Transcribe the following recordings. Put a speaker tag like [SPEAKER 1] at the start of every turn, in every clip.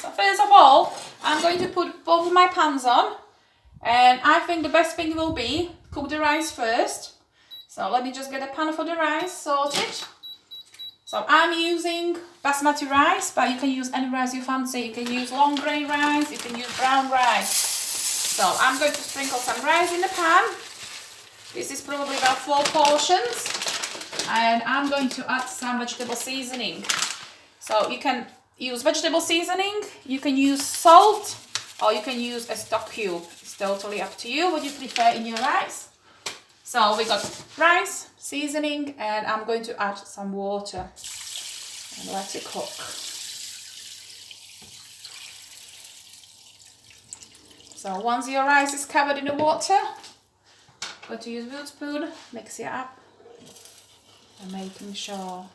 [SPEAKER 1] So first of all, I'm going to put both of my pans on, and I think the best thing will be cook the rice first. So let me just get a pan for the rice sorted. So I'm using basmati rice, but you can use any rice you fancy. You can use long grain rice, you can use brown rice. So I'm going to sprinkle some rice in the pan. This is probably about 4 portions. And I'm going to add some vegetable seasoning. So you can use vegetable seasoning, you can use salt, or you can use a stock cube. It's totally up to you what you prefer in your rice. So we got rice, seasoning, and I'm going to add some water and let it cook. So once your rice is covered in the water, go to use wood spoon, mix it up, and making sure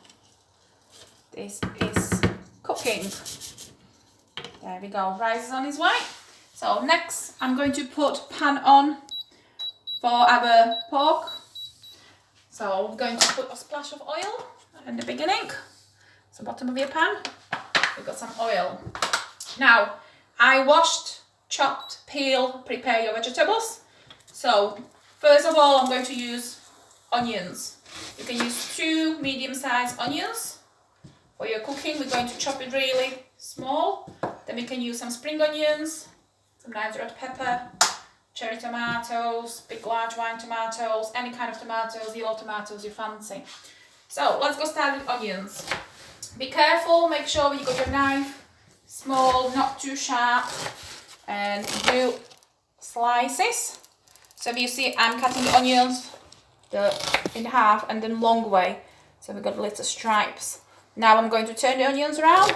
[SPEAKER 1] this is cooking. There we go, rice is on its way. So next I'm going to put pan on for our pork. So I'm going to put a splash of oil in the beginning. So bottom of your pan, we've got some oil. Now I washed, chopped, peeled, prepare your vegetables. So first of all I'm going to use onions. You can use 2 medium-sized onions. For your cooking we're going to chop it really small. Then we can use some spring onions, some nice red pepper, cherry tomatoes, big large wine tomatoes, any kind of tomatoes, yellow tomatoes you fancy. So let's go start with onions. Be careful, make sure you got your knife small, not too sharp, and do slices. So you see I'm cutting the onions in half and then long way, so we got little stripes. Now I'm going to turn the onions around.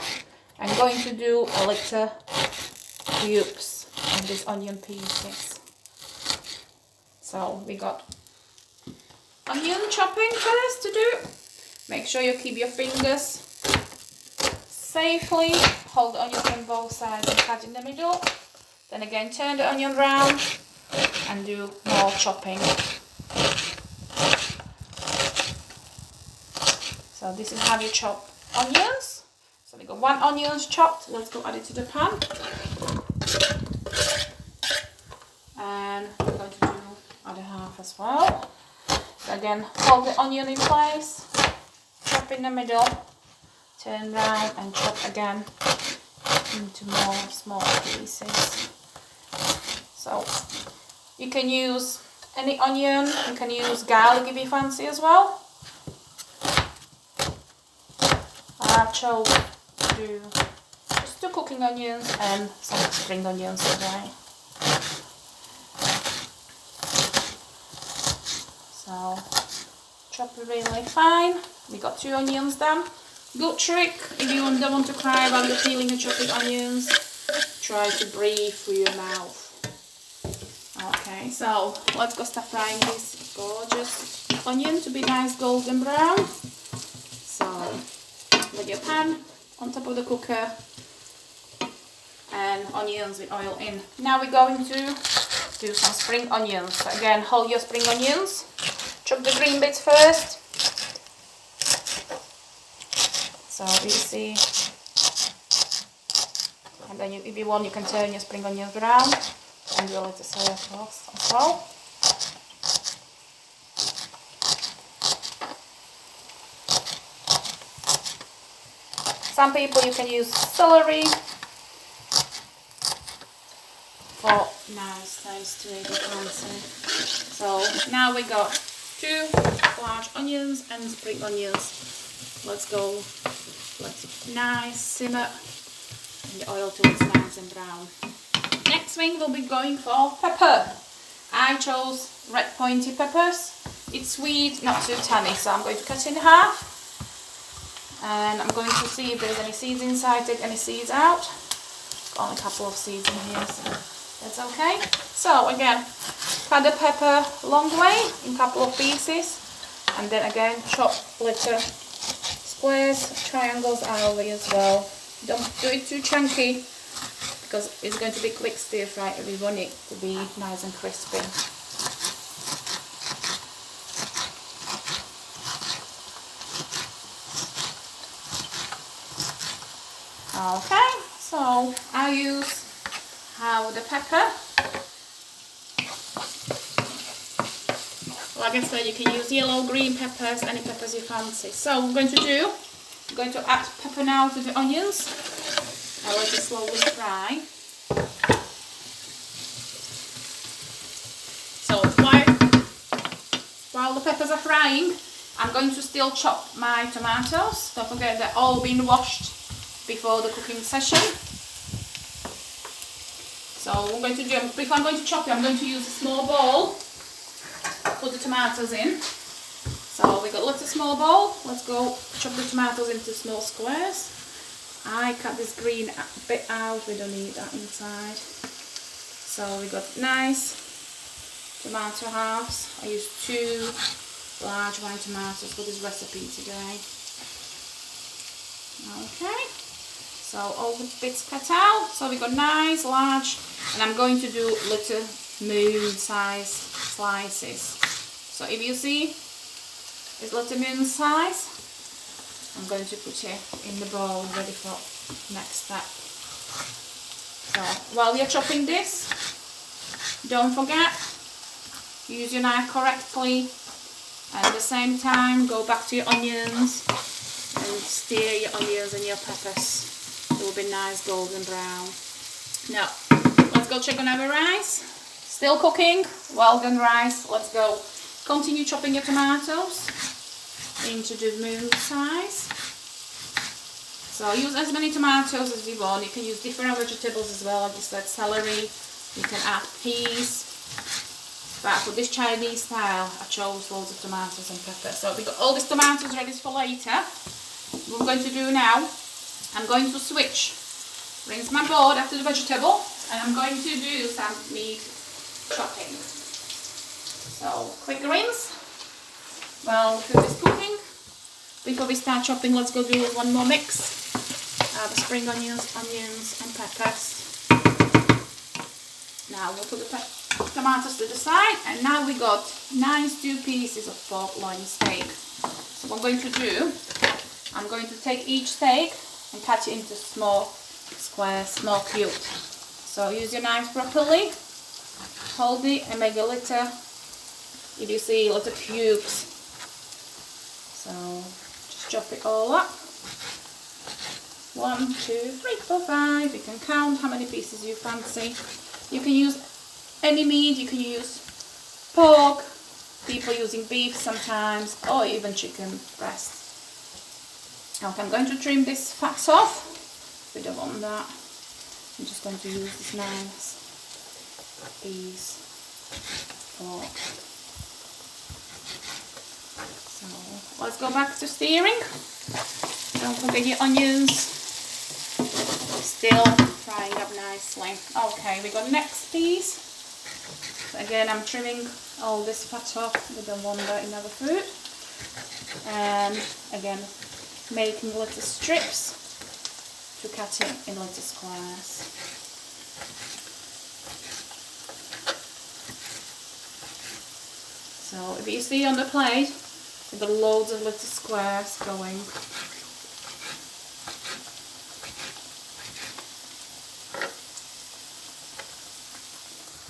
[SPEAKER 1] I'm going to do a little cubes of these onion pieces. So we got onion chopping first to do. Make sure you keep your fingers safely. Hold the onion from both sides and cut in the middle. Then again turn the onion round and do more chopping. So this is how you chop onions. So we got 1 onion chopped. Let's go add it to the pan. And we're going to do other half as well. So again, hold the onion in place, chop in the middle, turn round and chop again into more small pieces. So you can use any onion, you can use garlic if you fancy as well. I've chopped just 2 cooking onions and some spring onions today. So chop it really fine. We got 2 onions done. Good trick if you don't want to cry while you're peeling and chopping onions. Try to breathe through your mouth. Okay, so let's go start frying this gorgeous onion to be nice golden brown. So put your pan on top of the cooker and onions with oil in. Now we're going to do some spring onions. So again, hold your spring onions. Chop the green bits first. So you see, and then if you want, you can turn your spring onions around and do a little soy sauce as well. Some people you can use celery for nice taste to it, fancy. So now we got 2 large onions and spring onions. Let's go, let it nice simmer in the oil till it's nice and brown. Next thing we'll be going for pepper. I chose red pointy peppers. It's sweet, not too tangy, so I'm going to cut it in half. And I'm going to see if there's any seeds inside, take any seeds out. Got only a couple of seeds in here, so that's okay. So again, cut the pepper long way in a couple of pieces, and then again chop little squares, triangles out of it as well. Don't do it too chunky because it's going to be quick stir fry and we want it to be nice and crispy. Okay, So I use the pepper. Like I said, you can use yellow, green peppers, any peppers you fancy. So what I'm going to add pepper now to the onions. I'll let it slowly fry. So while the peppers are frying, I'm going to still chop my tomatoes. Don't forget they're all been washed before the cooking session. So what I'm going to do, if I'm going to chop it, I'm going to use a small bowl. Put the tomatoes in. So we got lots of small bowl. Let's go chop the tomatoes into small squares. I cut this green bit out, we don't need that inside. So we got nice tomato halves. I used 2 large white tomatoes for this recipe today. Okay, so all the bits cut out. So we got nice large, and I'm going to do little moon size slices. So if you see this little moon size, I'm going to put it in the bowl ready for next step. So while you're chopping this, don't forget, use your knife correctly, and at the same time go back to your onions and stir your onions and your peppers. It will be nice golden brown. Now let's go check on our rice. Still cooking, well done rice. Let's go. Continue chopping your tomatoes into the moon size. So use as many tomatoes as you want. You can use different vegetables as well, like I said, celery. You can add peas. But for this Chinese style, I chose loads of tomatoes and peppers. So we got all these tomatoes ready for later. What I'm going to do now, I'm going to switch. Rinse my board after the vegetable, and I'm going to do some meat chopping. So quick rinse while the food is cooking. Before we start chopping, let's go do one more mix. The spring onions and peppers. Now we'll put the tomatoes to the side, and now we got nice 2 pieces of pork loin steak. So what I'm going to do, I'm going to take each steak and cut it into small squares, small cubes. So use your knife properly, hold it and make a little, if you see, little cubes. So just chop it all up. 1, 2, 3, 4, 5. You can count how many pieces you fancy. You can use any meat, you can use pork, people using beef sometimes, or even chicken breast. Okay, I'm going to trim this fat off. We don't want that. I'm just going to use this nice piece of pork. So let's go back to stirring. Don't forget your onions. Still frying up nicely. Okay, we got next piece. So again, I'm trimming all this fat off. We don't want that in our food. And again, making little strips to cut it in little squares. So if you see on the plate, we've got loads of little squares going.